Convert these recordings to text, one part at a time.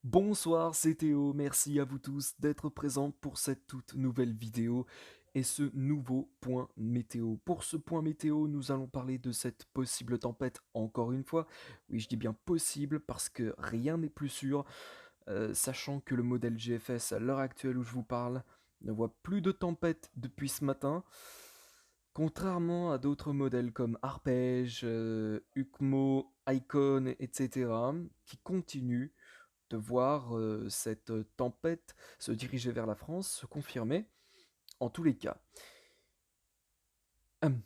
Bonsoir, c'est Théo, merci à vous tous d'être présents pour cette toute nouvelle vidéo et ce nouveau point météo. Pour ce point météo, nous allons parler de cette possible tempête encore une fois. Oui, je dis bien possible parce que rien n'est plus sûr, sachant que le modèle GFS à l'heure actuelle où je vous parle ne voit plus de tempête depuis ce matin. Contrairement à d'autres modèles comme Arpège, UCMO, Icon, etc., qui continuent de voir cette tempête se diriger vers la France, se confirmer en tous les cas. Hum.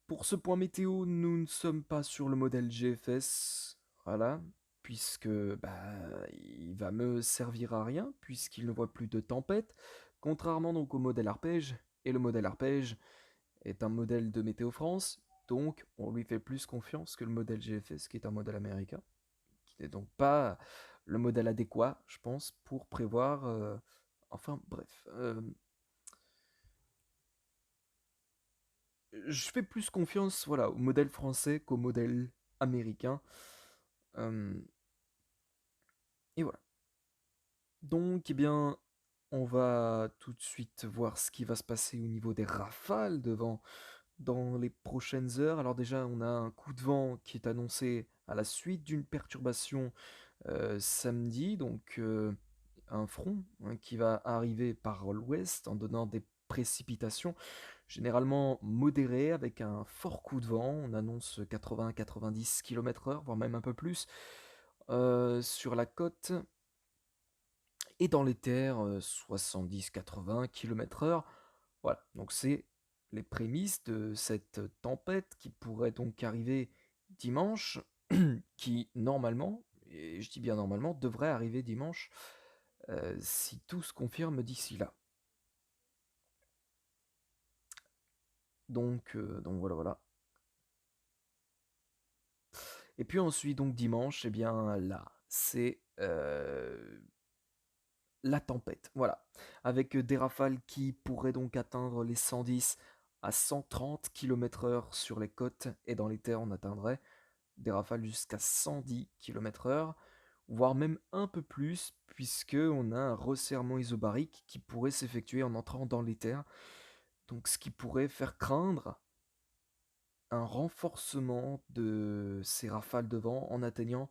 Pour ce point météo, nous ne sommes pas sur le modèle GFS, voilà, puisque il va me servir à rien, puisqu'il ne voit plus de tempête, contrairement donc au modèle arpège, et le modèle arpège est un modèle de Météo France, donc on lui fait plus confiance que le modèle GFS, qui est un modèle américain, qui n'est donc pas le modèle adéquat, je pense, pour prévoir. Enfin, bref. Je fais plus confiance voilà, au modèle français qu'au modèle américain. Euh, et voilà. Donc, eh bien, on va tout de suite voir ce qui va se passer au niveau des rafales de vent dans les prochaines heures. Alors déjà, on a un coup de vent qui est annoncé à la suite d'une perturbation samedi, donc un front hein, qui va arriver par l'ouest en donnant des précipitations généralement modérées avec un fort coup de vent. On annonce 80-90 km/h, voire même un peu plus, sur la côte et dans les terres 70-80 km/h. Voilà, donc c'est les prémices de cette tempête qui pourrait donc arriver dimanche, qui normalement, et je dis bien normalement, devrait arriver dimanche si tout se confirme d'ici là. Donc voilà, voilà. Et puis ensuite, donc dimanche, eh bien là, c'est la tempête, voilà. Avec des rafales qui pourraient donc atteindre les 110 à 130 km/h sur les côtes et dans les terres, on atteindrait des rafales jusqu'à 110 km/h, voire même un peu plus, puisque on a un resserrement isobarique qui pourrait s'effectuer en entrant dans les terres, donc ce qui pourrait faire craindre un renforcement de ces rafales de vent en atteignant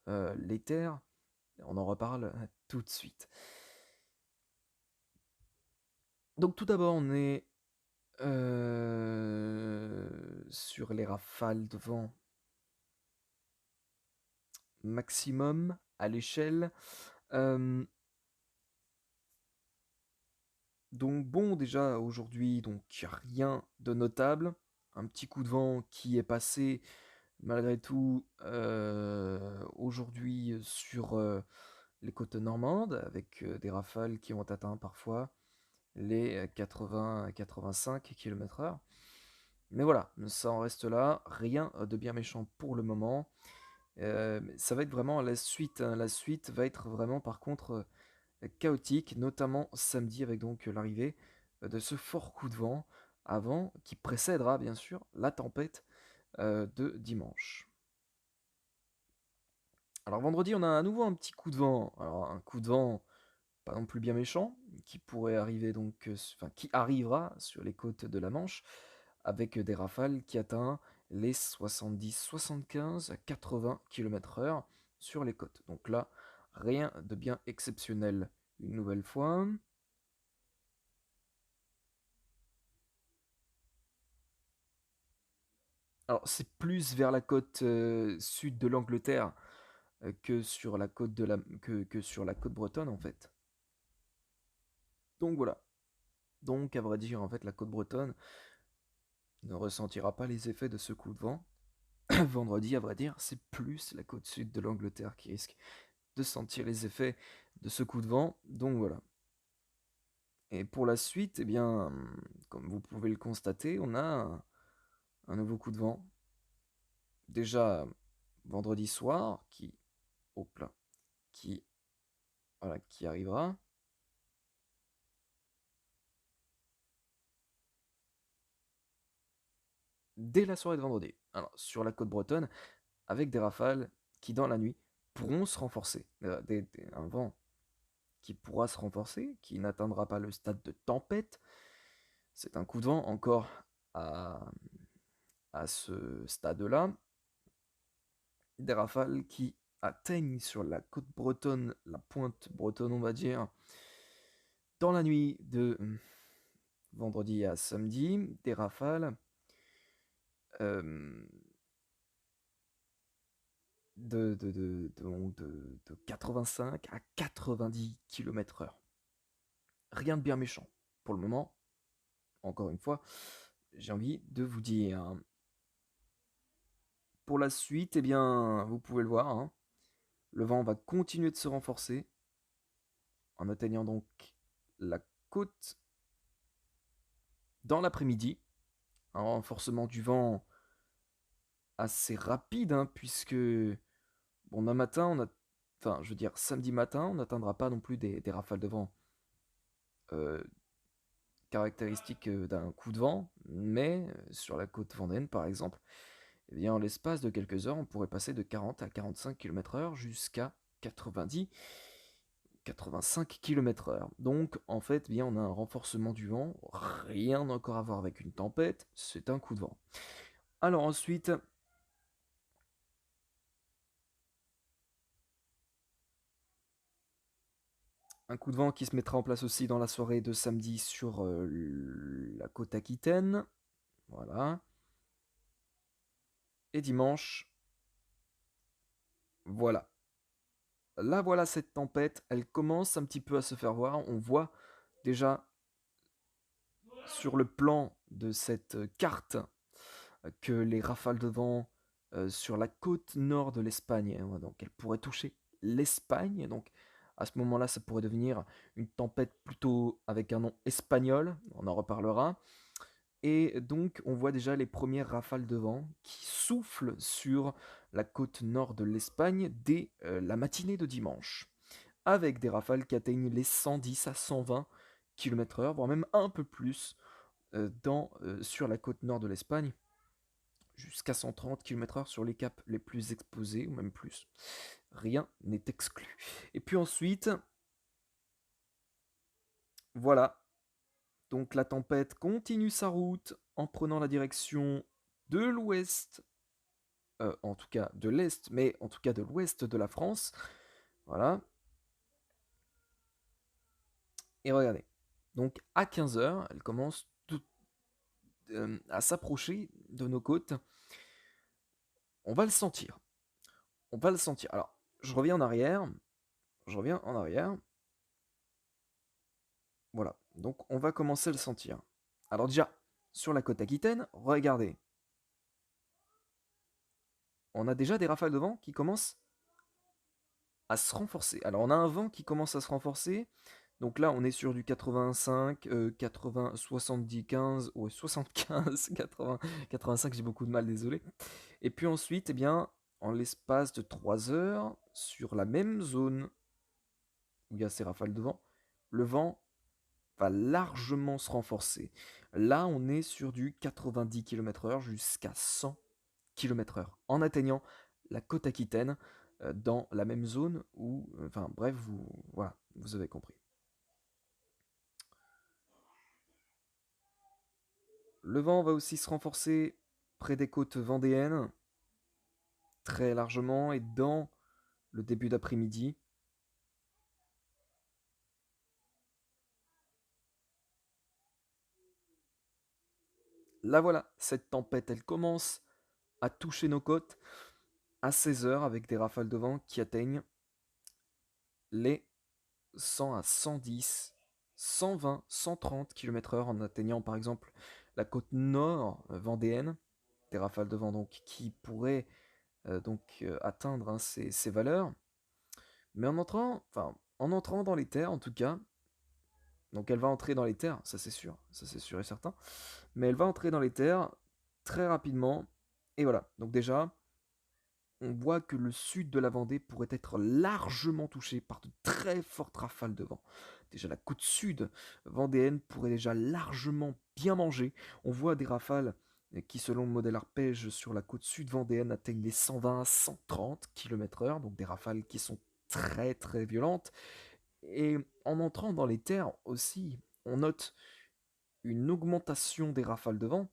les terres. On en reparle tout de suite. Donc tout d'abord, on est sur les rafales de vent maximum à l'échelle. Euh, donc bon, déjà aujourd'hui, donc y a rien de notable. Un petit coup de vent qui est passé malgré tout aujourd'hui sur les côtes normandes avec des rafales qui ont atteint parfois les 80 à 85 km/h. Mais voilà, ça en reste là, rien de bien méchant pour le moment. Ça va être vraiment la suite, hein. La suite va être vraiment par contre chaotique, notamment samedi avec donc l'arrivée de ce fort coup de vent avant, qui précédera bien sûr la tempête de dimanche. Alors vendredi, on a à nouveau un petit coup de vent. Alors un coup de vent pas non plus bien méchant, qui pourrait arriver donc, enfin qui arrivera sur les côtes de la Manche, avec des rafales qui atteignent les 70, 75 à 80 km/h sur les côtes. Donc là, rien de bien exceptionnel. Une nouvelle fois. Alors c'est plus vers la côte sud de l'Angleterre que sur la côte que sur la côte bretonne en fait. Donc voilà. Donc à vrai dire en fait la côte bretonne ne ressentira pas les effets de ce coup de vent. Vendredi, à vrai dire, c'est plus la côte sud de l'Angleterre qui risque de sentir les effets de ce coup de vent. Donc voilà. Et pour la suite, eh bien, comme vous pouvez le constater, on a un nouveau coup de vent. Déjà vendredi soir, hop là, qui, voilà, qui arrivera. Dès la soirée de vendredi. Alors, sur la côte bretonne, avec des rafales qui, dans la nuit, pourront se renforcer. Un vent qui pourra se renforcer, qui n'atteindra pas le stade de tempête. C'est un coup de vent encore à, à ce stade-là. Des rafales qui atteignent sur la côte bretonne, la pointe bretonne on va dire, dans la nuit de vendredi à samedi, des rafales euh, de 85 à 90 km/h. Rien de bien méchant. Pour le moment, encore une fois, j'ai envie de vous dire. Pour la suite, eh bien, vous pouvez le voir, hein, le vent va continuer de se renforcer en atteignant donc la côte dans l'après-midi. Un renforcement du vent assez rapide, hein, puisque bon, un matin, enfin, je veux dire, samedi matin, on n'atteindra pas non plus des rafales de vent euh, caractéristiques d'un coup de vent, mais sur la côte vendéenne, par exemple, eh bien, en l'espace de quelques heures, on pourrait passer de 40 à 45 km/h jusqu'à 90 85 km/h. Donc, en fait, eh bien, on a un renforcement du vent, rien encore à voir avec une tempête, c'est un coup de vent. Alors ensuite, un coup de vent qui se mettra en place aussi dans la soirée de samedi sur la côte aquitaine. Voilà. Et dimanche, voilà. Là, voilà cette tempête, elle commence un petit peu à se faire voir. On voit déjà sur le plan de cette carte que les rafales de vent sur la côte nord de l'Espagne, hein, donc elles pourraient toucher l'Espagne. Donc à ce moment-là, ça pourrait devenir une tempête plutôt avec un nom espagnol. On en reparlera. Et donc, on voit déjà les premières rafales de vent qui soufflent sur la côte nord de l'Espagne dès la matinée de dimanche, avec des rafales qui atteignent les 110 à 120 km/h, voire même un peu plus sur la côte nord de l'Espagne, jusqu'à 130 km/h sur les caps les plus exposés, ou même plus. Rien n'est exclu. Et puis ensuite, voilà, donc la tempête continue sa route en prenant la direction de l'ouest, en tout cas de l'est, mais en tout cas de l'ouest de la France. Voilà. Et regardez. Donc à 15 heures, elle commence à s'approcher de nos côtes. On va le sentir. On va le sentir. Alors, je reviens en arrière. Je reviens en arrière. Voilà. Donc on va commencer à le sentir. Alors déjà, sur la côte aquitaine, regardez. On a déjà des rafales de vent qui commencent à se renforcer. Alors on a un vent qui commence à se renforcer. Donc là on est sur du 85, 80, 70, 15, ouais 75, 80, 85, j'ai beaucoup de mal, désolé. Et puis ensuite, eh bien, en l'espace de 3 heures, sur la même zone où il y a ces rafales de vent, le vent va largement se renforcer. Là on est sur du 90 km/h jusqu'à 100 km/h en atteignant la côte aquitaine dans la même zone où, enfin bref, voilà, vous avez compris. Le vent va aussi se renforcer près des côtes vendéennes, très largement, et dans le début d'après-midi. Là voilà, cette tempête, elle commence à toucher nos côtes à 16 heures avec des rafales de vent qui atteignent les 100 à 110, 120, 130 km/h en atteignant par exemple la côte nord vendéenne, des rafales de vent donc qui pourraient atteindre hein, ces valeurs. Mais en entrant dans les terres en tout cas, donc elle va entrer dans les terres, ça c'est sûr et certain, mais elle va entrer dans les terres très rapidement. Et voilà, donc déjà, on voit que le sud de la Vendée pourrait être largement touché par de très fortes rafales de vent. Déjà la côte sud vendéenne pourrait déjà largement bien manger. On voit des rafales et qui selon le modèle arpège sur la côte sud vendéenne atteignent les 120 à 130 km/h, donc des rafales qui sont très très violentes. Et en entrant dans les terres aussi, on note une augmentation des rafales de vent.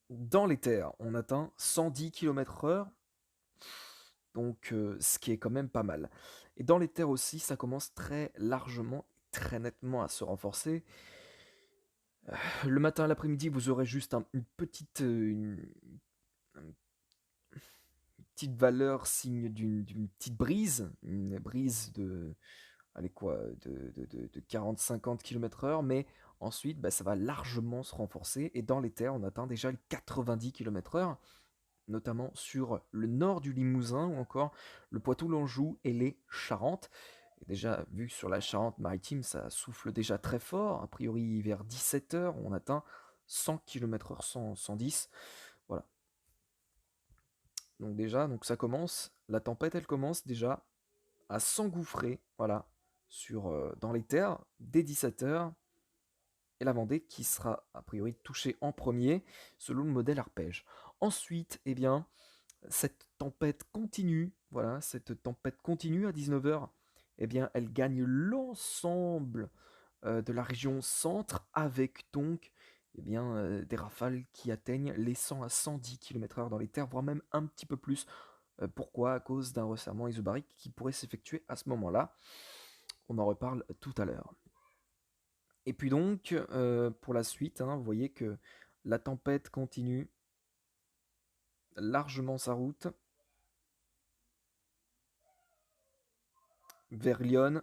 Dans les terres, on atteint 110 km/h, donc ce qui est quand même pas mal. Et dans les terres aussi, ça commence très largement, très nettement à se renforcer. Le matin et l'après-midi, vous aurez juste une petite valeur signe d'une petite brise, une brise de, allez quoi, de 40-50 km/h, mais ensuite, bah, ça va largement se renforcer, et dans les terres, on atteint déjà les 90 km/h, notamment sur le nord du Limousin, ou encore le Poitou-L'Anjou et les Charentes. Et déjà, vu sur la Charente-Maritime, ça souffle déjà très fort, a priori vers 17 h, on atteint 100 km/h, 110. Voilà. Donc déjà, donc ça commence, la tempête, elle commence déjà à s'engouffrer, voilà, dans les terres dès 17 h, et la Vendée qui sera a priori touchée en premier selon le modèle arpège. Ensuite, eh bien, cette tempête continue, voilà, cette tempête continue à 19 h, eh bien, elle gagne l'ensemble de la région centre, avec donc eh bien, des rafales qui atteignent les 100 à 110 km/h dans les terres, voire même un petit peu plus. Pourquoi? À cause d'un resserrement isobarique qui pourrait s'effectuer à ce moment-là. On en reparle tout à l'heure. Et puis donc, pour la suite, hein, vous voyez que la tempête continue largement sa route vers Lyon,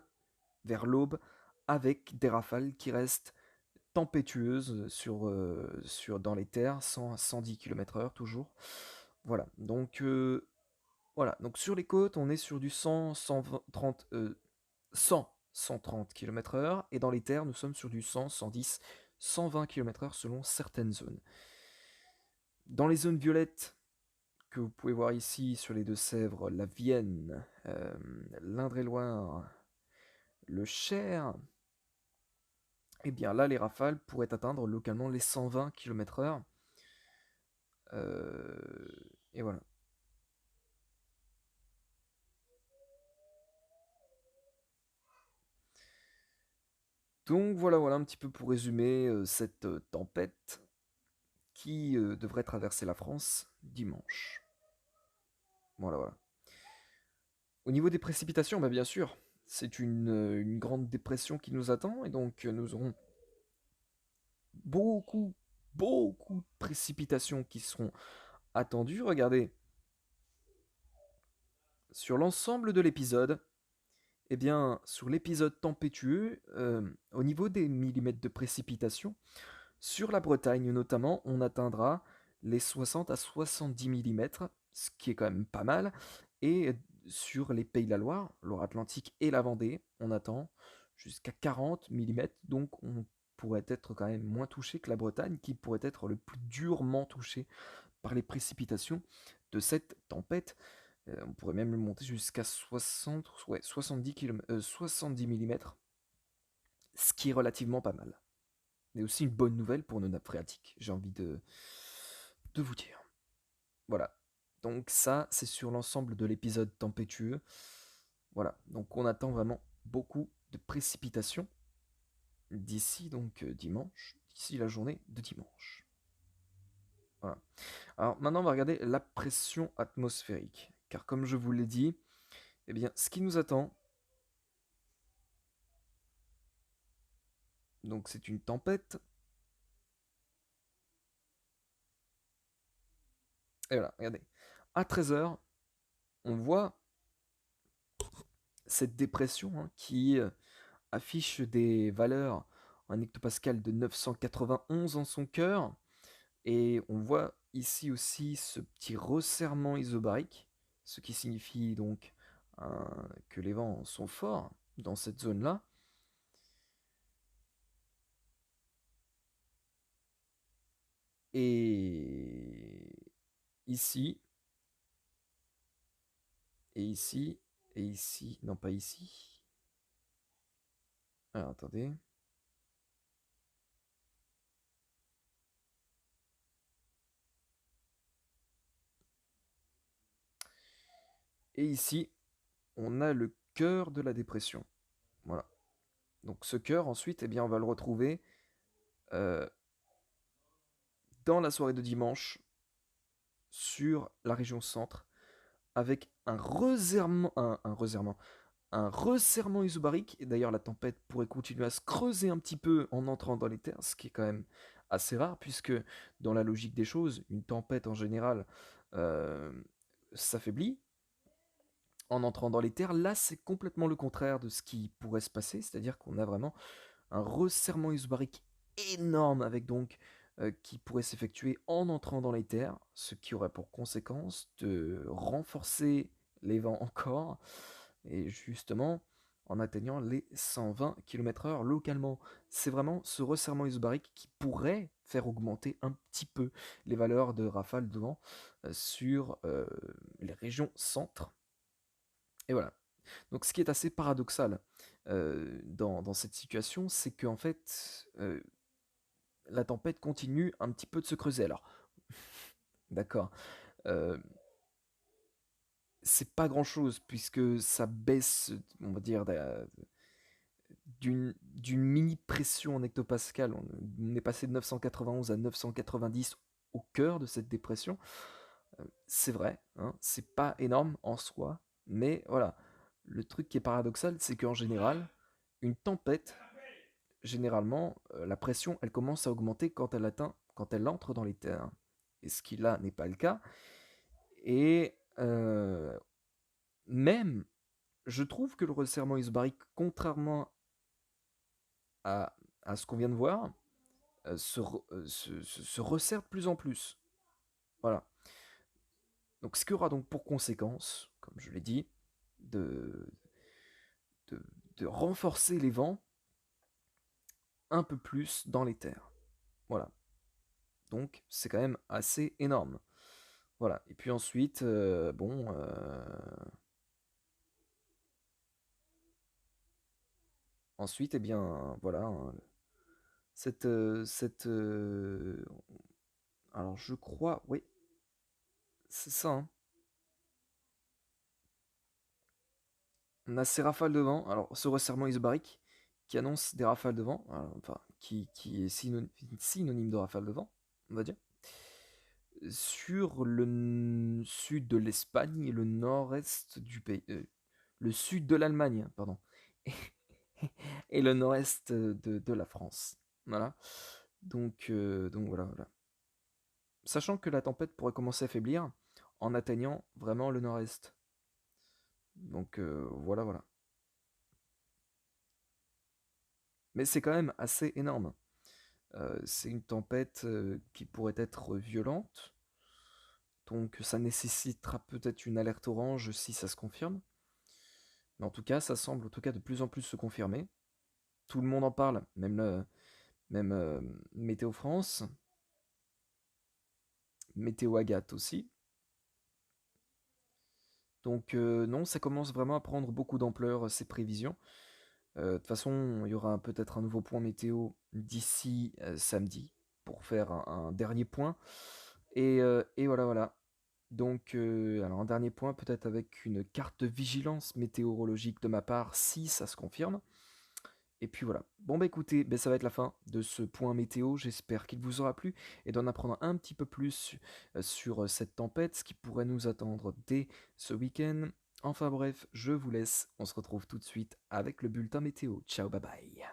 vers l'Aube, avec des rafales qui restent tempétueuses dans les terres, 100 à 110 km/h toujours. Voilà, voilà. Donc sur les côtes, on est sur du 100, 130, 100, 130 km/h, et dans les terres, nous sommes sur du 100, 110, 120 km/h selon certaines zones. Dans les zones violettes, que vous pouvez voir ici sur les Deux-Sèvres, la Vienne, l'Indre-et-Loire, le Cher, eh bien là, les rafales pourraient atteindre localement les 120 km/h. Et voilà. Donc voilà, voilà un petit peu pour résumer cette tempête qui devrait traverser la France dimanche. Voilà, voilà. Au niveau des précipitations, bah bien sûr, c'est une grande dépression qui nous attend, et donc nous aurons beaucoup, beaucoup de précipitations qui seront attendues. Regardez, sur l'ensemble de l'épisode, eh bien, sur l'épisode tempétueux, au niveau des millimètres de précipitation, sur la Bretagne notamment, on atteindra les 60 à 70 millimètres, ce qui est quand même pas mal. Et sur les Pays de la Loire, Loire-Atlantique et la Vendée, on attend jusqu'à 40 millimètres. Donc on pourrait être quand même moins touché que la Bretagne, qui pourrait être le plus durement touché par les précipitations de cette tempête. On pourrait même le monter jusqu'à 60, ouais, 70 millimètres, ce qui est relativement pas mal. Mais aussi une bonne nouvelle pour nos nappes phréatiques, j'ai envie de vous dire. Voilà. Donc ça, c'est sur l'ensemble de l'épisode tempétueux. Voilà. Donc on attend vraiment beaucoup de précipitations d'ici donc dimanche, d'ici la journée de dimanche. Voilà. Alors maintenant, on va regarder la pression atmosphérique. Car comme je vous l'ai dit, eh bien, ce qui nous attend, donc c'est une tempête. Et voilà, regardez. À 13 h, on voit cette dépression, hein, qui affiche des valeurs en hectopascal de 991 en son cœur. Et on voit ici aussi ce petit resserrement isobarique, ce qui signifie donc que les vents sont forts dans cette zone-là. Et ici, et ici, et ici, non pas ici. Alors attendez. Et ici, on a le cœur de la dépression. Voilà. Donc ce cœur, ensuite, eh bien, on va le retrouver euh, dans la soirée de dimanche sur la région centre avec un resserrement isobarique. Et d'ailleurs, la tempête pourrait continuer à se creuser un petit peu en entrant dans les terres, ce qui est quand même assez rare, puisque dans la logique des choses, une tempête en général euh, s'affaiblit en entrant dans les terres. Là, c'est complètement le contraire de ce qui pourrait se passer, c'est-à-dire qu'on a vraiment un resserrement isobarique énorme avec donc qui pourrait s'effectuer en entrant dans les terres, ce qui aurait pour conséquence de renforcer les vents encore, et justement en atteignant les 120 km/h localement. C'est vraiment ce resserrement isobarique qui pourrait faire augmenter un petit peu les valeurs de rafales de vent sur les régions centre. Et voilà. Donc ce qui est assez paradoxal dans cette situation, c'est qu'en fait, la tempête continue un petit peu de se creuser. Alors, d'accord, euh, c'est pas grand-chose puisque ça baisse, on va dire, d'une mini-pression en hectopascal. On est passé de 991 à 990 au cœur de cette dépression. C'est vrai, hein, c'est pas énorme en soi, mais voilà. Le truc qui est paradoxal, c'est qu'en général, une tempête, généralement, la pression, elle commence à augmenter quand elle entre dans les terres. Et ce qui là n'est pas le cas. Et même, je trouve que le resserrement isobarique, contrairement à, à ce qu'on vient de voir, se resserre de plus en plus. Voilà. Donc, ce qui aura donc pour conséquence, comme je l'ai dit, de, de, de renforcer les vents un peu plus dans les terres. Voilà. Donc, c'est quand même assez énorme. Voilà. Et puis ensuite, ensuite, eh bien, voilà, hein, cette, alors je crois, oui, c'est ça, hein. On a ces rafales de vent, alors ce resserrement isobarique qui annonce des rafales de vent, enfin, qui est synonyme de rafales de vent, on va dire, sur le sud de l'Espagne et le nord-est du pays, le sud de l'Allemagne, pardon, et le nord-est de la France. Voilà. Donc voilà, voilà. Sachant que la tempête pourrait commencer à faiblir en atteignant vraiment le nord-est. Donc voilà, voilà. Mais c'est quand même assez énorme. C'est une tempête qui pourrait être violente. Donc ça nécessitera peut-être une alerte orange si ça se confirme. Mais en tout cas, ça semble en tout cas de plus en plus se confirmer. Tout le monde en parle, même Météo France, Météo Agathe aussi. Donc non, ça commence vraiment à prendre beaucoup d'ampleur ces prévisions. De toute façon, il y aura peut-être un nouveau point météo d'ici samedi pour faire un dernier point. Et voilà, voilà. Donc, alors un dernier point, peut-être avec une carte de vigilance météorologique de ma part, si ça se confirme. Et puis voilà. Bon bah écoutez, ben, ça va être la fin de ce point météo. J'espère qu'il vous aura plu et d'en apprendre un petit peu plus sur cette tempête, ce qui pourrait nous attendre dès ce week-end. Enfin bref, je vous laisse. On se retrouve tout de suite avec le bulletin météo. Ciao, bye bye.